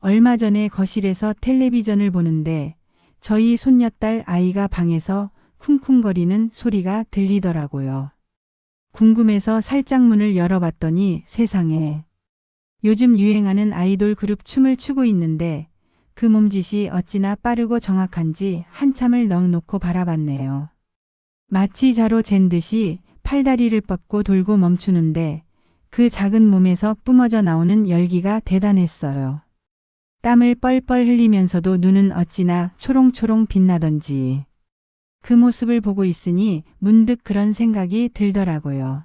얼마 전에 거실에서 텔레비전을 보는데 저희 손녀딸 아이가 방에서 쿵쿵거리는 소리가 들리더라고요. 궁금해서 살짝 문을 열어봤더니 세상에, 요즘 유행하는 아이돌 그룹 춤을 추고 있는데 그 몸짓이 어찌나 빠르고 정확한지 한참을 넋 놓고 바라봤네요. 마치 자로 잰 듯이 팔다리를 뻗고 돌고 멈추는데 그 작은 몸에서 뿜어져 나오는 열기가 대단했어요. 땀을 뻘뻘 흘리면서도 눈은 어찌나 초롱초롱 빛나던지. 그 모습을 보고 있으니 문득 그런 생각이 들더라고요.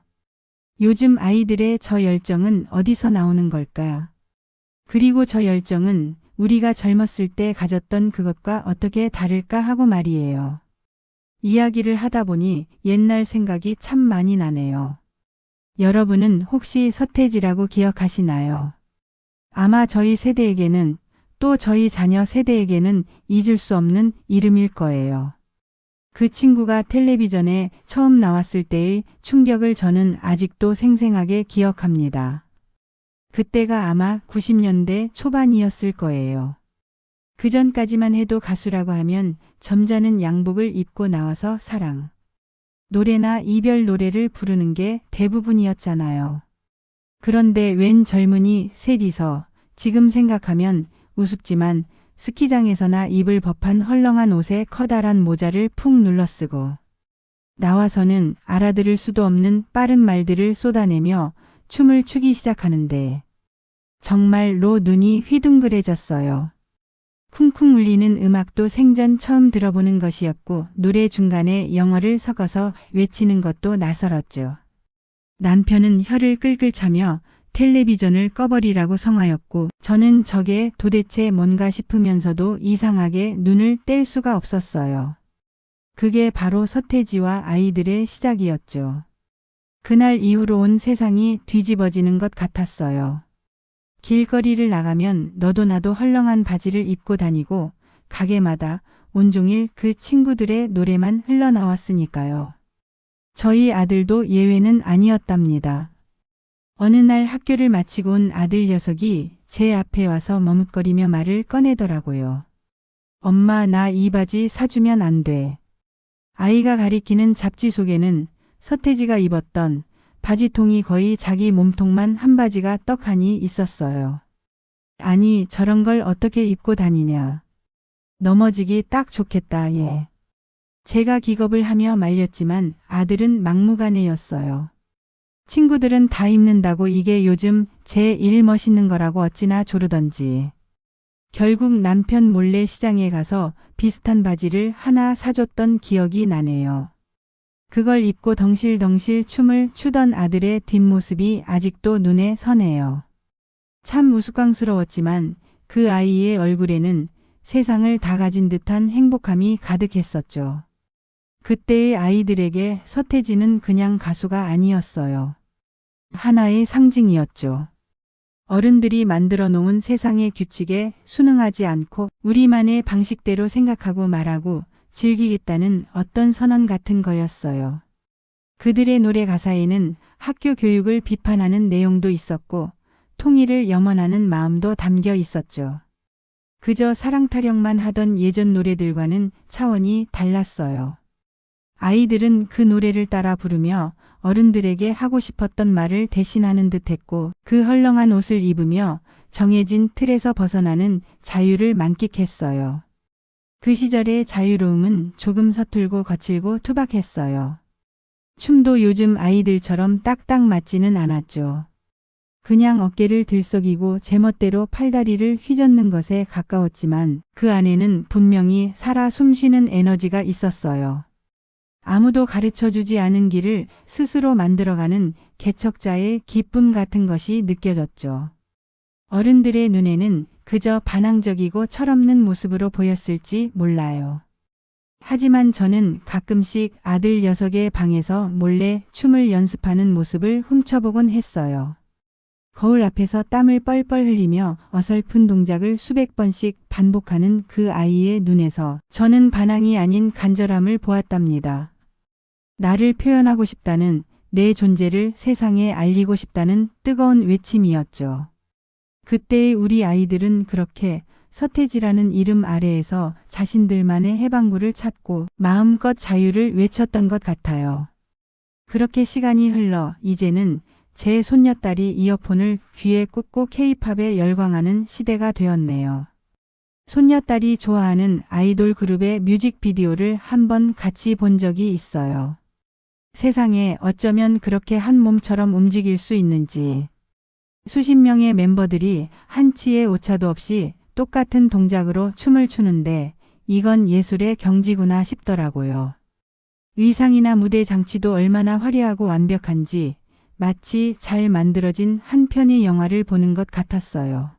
요즘 아이들의 저 열정은 어디서 나오는 걸까? 그리고 저 열정은 우리가 젊었을 때 가졌던 그것과 어떻게 다를까 하고 말이에요. 이야기를 하다 보니 옛날 생각이 참 많이 나네요. 여러분은 혹시 서태지라고 기억하시나요? 아마 저희 세대에게는 또 저희 자녀 세대에게는 잊을 수 없는 이름일 거예요. 그 친구가 텔레비전에 처음 나왔을 때의 충격을 저는 아직도 생생하게 기억합니다. 그때가 아마 90년대 초반이었을 거예요. 그 전까지만 해도 가수라고 하면 점잖은 양복을 입고 나와서 사랑, 노래나 이별 노래를 부르는 게 대부분이었잖아요. 그런데 웬 젊은이 셋이서 지금 생각하면 우습지만 스키장에서나 입을 법한 헐렁한 옷에 커다란 모자를 푹 눌러쓰고 나와서는 알아들을 수도 없는 빠른 말들을 쏟아내며 춤을 추기 시작하는데 정말로 눈이 휘둥그레졌어요. 쿵쿵 울리는 음악도 생전 처음 들어보는 것이었고 노래 중간에 영어를 섞어서 외치는 것도 낯설었죠. 남편은 혀를 끌끌 차며 텔레비전을 꺼버리라고 성하였고 저는 저게 도대체 뭔가 싶으면서도 이상하게 눈을 뗄 수가 없었어요. 그게 바로 서태지와 아이들의 시작이었죠. 그날 이후로 온 세상이 뒤집어지는 것 같았어요. 길거리를 나가면 너도 나도 헐렁한 바지를 입고 다니고 가게마다 온종일 그 친구들의 노래만 흘러나왔으니까요. 저희 아들도 예외는 아니었답니다. 어느 날 학교를 마치고 온 아들 녀석이 제 앞에 와서 머뭇거리며 말을 꺼내더라고요. 엄마, 나 이 바지 사주면 안 돼. 아이가 가리키는 잡지 속에는 서태지가 입었던 바지통이 거의 자기 몸통만 한 바지가 떡하니 있었어요. 아니, 저런 걸 어떻게 입고 다니냐. 넘어지기 딱 좋겠다, 얘. 제가 기겁을 하며 말렸지만 아들은 막무가내였어요. 친구들은 다 입는다고 이게 요즘 제일 멋있는 거라고 어찌나 조르던지. 결국 남편 몰래 시장에 가서 비슷한 바지를 하나 사줬던 기억이 나네요. 그걸 입고 덩실덩실 춤을 추던 아들의 뒷모습이 아직도 눈에 서네요. 참 우스꽝스러웠지만 그 아이의 얼굴에는 세상을 다 가진 듯한 행복함이 가득했었죠. 그때의 아이들에게 서태지는 그냥 가수가 아니었어요. 하나의 상징이었죠. 어른들이 만들어 놓은 세상의 규칙에 순응하지 않고 우리만의 방식대로 생각하고 말하고 즐기겠다는 어떤 선언 같은 거였어요. 그들의 노래 가사에는 학교 교육을 비판하는 내용도 있었고 통일을 염원하는 마음도 담겨 있었죠. 그저 사랑 타령만 하던 예전 노래들과는 차원이 달랐어요. 아이들은 그 노래를 따라 부르며 어른들에게 하고 싶었던 말을 대신하는 듯했고 그 헐렁한 옷을 입으며 정해진 틀에서 벗어나는 자유를 만끽했어요. 그 시절의 자유로움은 조금 서툴고 거칠고 투박했어요. 춤도 요즘 아이들처럼 딱딱 맞지는 않았죠. 그냥 어깨를 들썩이고 제멋대로 팔다리를 휘젓는 것에 가까웠지만 그 안에는 분명히 살아 숨쉬는 에너지가 있었어요. 아무도 가르쳐주지 않은 길을 스스로 만들어가는 개척자의 기쁨 같은 것이 느껴졌죠. 어른들의 눈에는 그저 반항적이고 철없는 모습으로 보였을지 몰라요. 하지만 저는 가끔씩 아들 녀석의 방에서 몰래 춤을 연습하는 모습을 훔쳐보곤 했어요. 거울 앞에서 땀을 뻘뻘 흘리며 어설픈 동작을 수백 번씩 반복하는 그 아이의 눈에서 저는 반항이 아닌 간절함을 보았답니다. 나를 표현하고 싶다는, 내 존재를 세상에 알리고 싶다는 뜨거운 외침이었죠. 그때의 우리 아이들은 그렇게 서태지라는 이름 아래에서 자신들만의 해방구를 찾고 마음껏 자유를 외쳤던 것 같아요. 그렇게 시간이 흘러 이제는 제 손녀딸이 이어폰을 귀에 꽂고 케이팝에 열광하는 시대가 되었네요. 손녀딸이 좋아하는 아이돌 그룹의 뮤직비디오를 한번 같이 본 적이 있어요. 세상에 어쩌면 그렇게 한 몸처럼 움직일 수 있는지. 수십 명의 멤버들이 한치의 오차도 없이 똑같은 동작으로 춤을 추는데 이건 예술의 경지구나 싶더라고요. 의상이나 무대 장치도 얼마나 화려하고 완벽한지 마치 잘 만들어진 한 편의 영화를 보는 것 같았어요.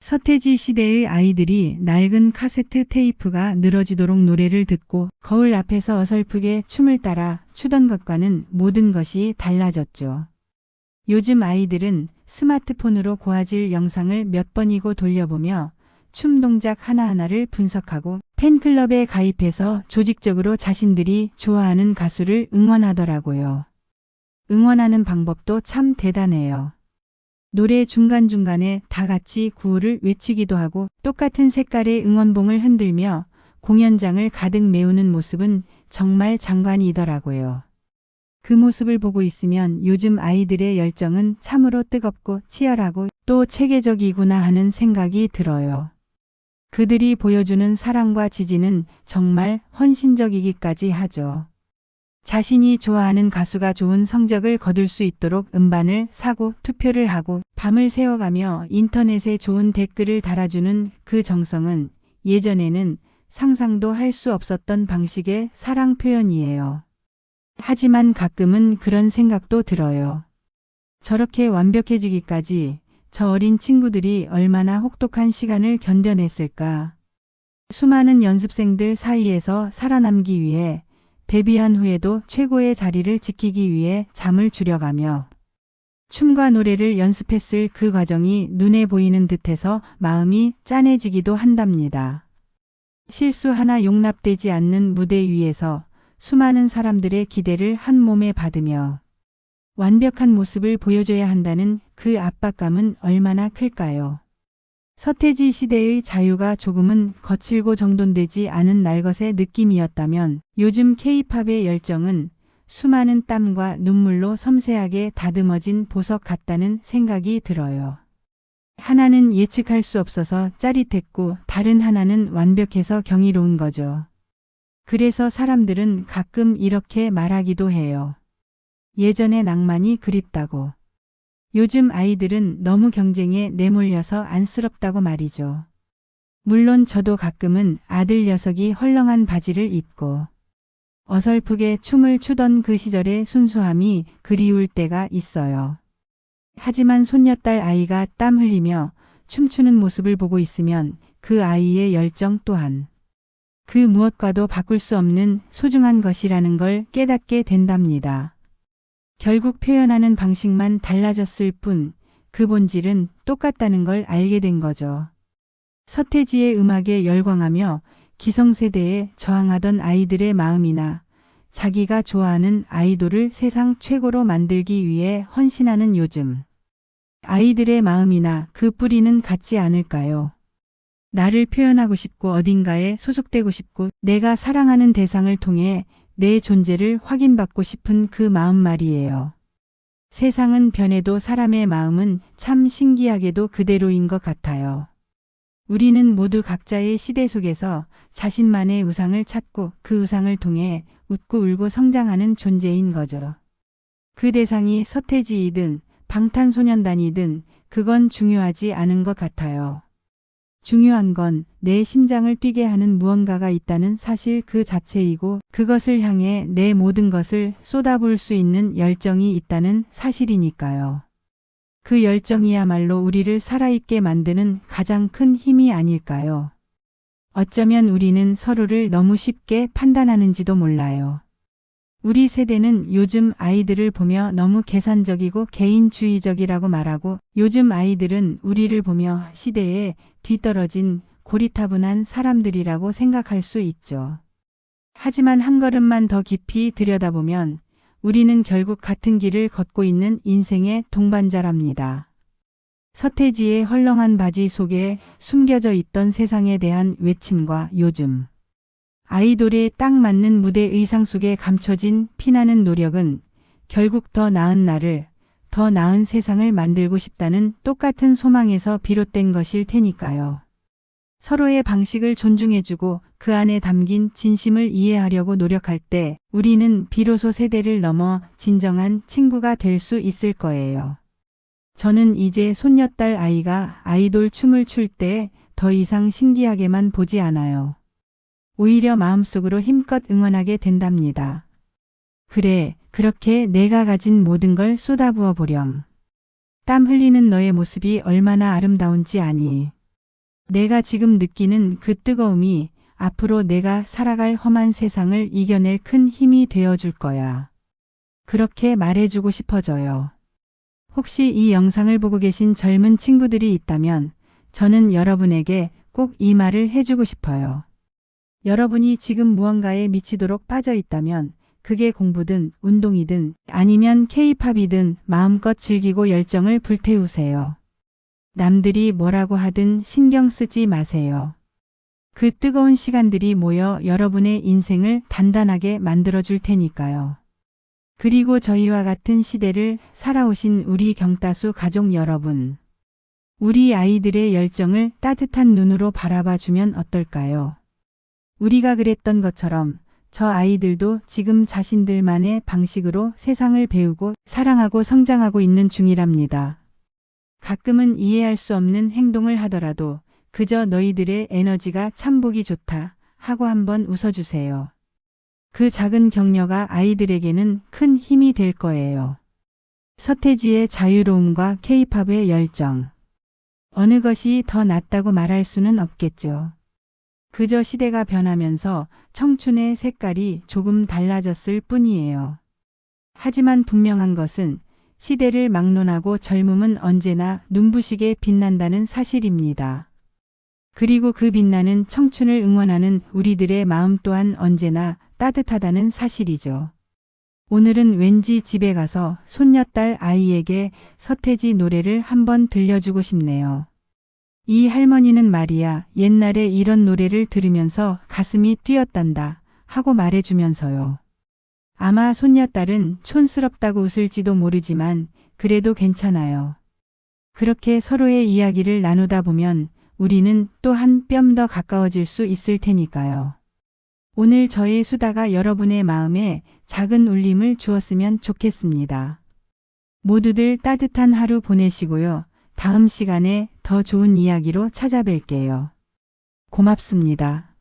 서태지 시대의 아이들이 낡은 카세트 테이프가 늘어지도록 노래를 듣고 거울 앞에서 어설프게 춤을 따라 추던 것과는 모든 것이 달라졌죠. 요즘 아이들은 스마트폰으로 고화질 영상을 몇 번이고 돌려보며 춤 동작 하나하나를 분석하고 팬클럽에 가입해서 조직적으로 자신들이 좋아하는 가수를 응원하더라고요. 응원하는 방법도 참 대단해요. 노래 중간중간에 다 같이 구호를 외치기도 하고 똑같은 색깔의 응원봉을 흔들며 공연장을 가득 메우는 모습은 정말 장관이더라고요. 그 모습을 보고 있으면 요즘 아이들의 열정은 참으로 뜨겁고 치열하고 또 체계적이구나 하는 생각이 들어요. 그들이 보여주는 사랑과 지지는 정말 헌신적이기까지 하죠. 자신이 좋아하는 가수가 좋은 성적을 거둘 수 있도록 음반을 사고 투표를 하고 밤을 새워가며 인터넷에 좋은 댓글을 달아주는 그 정성은 예전에는 상상도 할 수 없었던 방식의 사랑 표현이에요. 하지만 가끔은 그런 생각도 들어요. 저렇게 완벽해지기까지 저 어린 친구들이 얼마나 혹독한 시간을 견뎌냈을까. 수많은 연습생들 사이에서 살아남기 위해 데뷔한 후에도 최고의 자리를 지키기 위해 잠을 줄여가며 춤과 노래를 연습했을 그 과정이 눈에 보이는 듯해서 마음이 짠해지기도 한답니다. 실수 하나 용납되지 않는 무대 위에서 수많은 사람들의 기대를 한 몸에 받으며 완벽한 모습을 보여줘야 한다는 그 압박감은 얼마나 클까요? 서태지 시대의 자유가 조금은 거칠고 정돈되지 않은 날것의 느낌이었다면 요즘 K-팝의 열정은 수많은 땀과 눈물로 섬세하게 다듬어진 보석 같다는 생각이 들어요. 하나는 예측할 수 없어서 짜릿했고 다른 하나는 완벽해서 경이로운 거죠. 그래서 사람들은 가끔 이렇게 말하기도 해요. 예전의 낭만이 그립다고. 요즘 아이들은 너무 경쟁에 내몰려서 안쓰럽다고 말이죠. 물론 저도 가끔은 아들 녀석이 헐렁한 바지를 입고 어설프게 춤을 추던 그 시절의 순수함이 그리울 때가 있어요. 하지만 손녀딸 아이가 땀 흘리며 춤추는 모습을 보고 있으면 그 아이의 열정 또한 그 무엇과도 바꿀 수 없는 소중한 것이라는 걸 깨닫게 된답니다. 결국 표현하는 방식만 달라졌을 뿐 그 본질은 똑같다는 걸 알게 된 거죠. 서태지의 음악에 열광하며 기성세대에 저항하던 아이들의 마음이나 자기가 좋아하는 아이돌을 세상 최고로 만들기 위해 헌신하는 요즘 아이들의 마음이나 그 뿌리는 같지 않을까요? 나를 표현하고 싶고 어딘가에 소속되고 싶고 내가 사랑하는 대상을 통해 내 존재를 확인받고 싶은 그 마음 말이에요. 세상은 변해도 사람의 마음은 참 신기하게도 그대로인 것 같아요. 우리는 모두 각자의 시대 속에서 자신만의 우상을 찾고 그 우상을 통해 웃고 울고 성장하는 존재인 거죠. 그 대상이 서태지이든 방탄소년단이든 그건 중요하지 않은 것 같아요. 중요한 건 내 심장을 뛰게 하는 무언가가 있다는 사실 그 자체이고 그것을 향해 내 모든 것을 쏟아부을 수 있는 열정이 있다는 사실이니까요. 그 열정이야말로 우리를 살아있게 만드는 가장 큰 힘이 아닐까요? 어쩌면 우리는 서로를 너무 쉽게 판단하는지도 몰라요. 우리 세대는 요즘 아이들을 보며 너무 계산적이고 개인주의적이라고 말하고 요즘 아이들은 우리를 보며 시대에 뒤떨어진 고리타분한 사람들이라고 생각할 수 있죠. 하지만 한 걸음만 더 깊이 들여다보면 우리는 결국 같은 길을 걷고 있는 인생의 동반자랍니다. 서태지의 헐렁한 바지 속에 숨겨져 있던 세상에 대한 외침과 요즘 아이돌에 딱 맞는 무대 의상 속에 감춰진 피나는 노력은 결국 더 나은 나를, 더 나은 세상을 만들고 싶다는 똑같은 소망에서 비롯된 것일 테니까요. 서로의 방식을 존중해주고 그 안에 담긴 진심을 이해하려고 노력할 때 우리는 비로소 세대를 넘어 진정한 친구가 될 수 있을 거예요. 저는 이제 손녀딸 아이가 아이돌 춤을 출 때 더 이상 신기하게만 보지 않아요. 오히려 마음속으로 힘껏 응원하게 된답니다. 그래, 그렇게 내가 가진 모든 걸 쏟아부어 보렴. 땀 흘리는 너의 모습이 얼마나 아름다운지 아니. 내가 지금 느끼는 그 뜨거움이 앞으로 내가 살아갈 험한 세상을 이겨낼 큰 힘이 되어줄 거야. 그렇게 말해주고 싶어져요. 혹시 이 영상을 보고 계신 젊은 친구들이 있다면 저는 여러분에게 꼭 이 말을 해주고 싶어요. 여러분이 지금 무언가에 미치도록 빠져 있다면 그게 공부든 운동이든 아니면 K-팝이든 마음껏 즐기고 열정을 불태우세요. 남들이 뭐라고 하든 신경 쓰지 마세요. 그 뜨거운 시간들이 모여 여러분의 인생을 단단하게 만들어줄 테니까요. 그리고 저희와 같은 시대를 살아오신 우리 경따수 가족 여러분. 우리 아이들의 열정을 따뜻한 눈으로 바라봐주면 어떨까요? 우리가 그랬던 것처럼 저 아이들도 지금 자신들만의 방식으로 세상을 배우고 사랑하고 성장하고 있는 중이랍니다. 가끔은 이해할 수 없는 행동을 하더라도 그저 너희들의 에너지가 참 보기 좋다 하고 한번 웃어주세요. 그 작은 격려가 아이들에게는 큰 힘이 될 거예요. 서태지의 자유로움과 K-팝의 열정. 어느 것이 더 낫다고 말할 수는 없겠죠. 그저 시대가 변하면서 청춘의 색깔이 조금 달라졌을 뿐이에요. 하지만 분명한 것은 시대를 막론하고 젊음은 언제나 눈부시게 빛난다는 사실입니다. 그리고 그 빛나는 청춘을 응원하는 우리들의 마음 또한 언제나 따뜻하다는 사실이죠. 오늘은 왠지 집에 가서 손녀딸 아이에게 서태지 노래를 한번 들려주고 싶네요. 이 할머니는 말이야 옛날에 이런 노래를 들으면서 가슴이 뛰었단다 하고 말해주면서요. 아마 손녀딸은 촌스럽다고 웃을지도 모르지만 그래도 괜찮아요. 그렇게 서로의 이야기를 나누다 보면 우리는 또 한 뼘 더 가까워질 수 있을 테니까요. 오늘 저의 수다가 여러분의 마음에 작은 울림을 주었으면 좋겠습니다. 모두들 따뜻한 하루 보내시고요. 다음 시간에 더 좋은 이야기로 찾아뵐게요. 고맙습니다.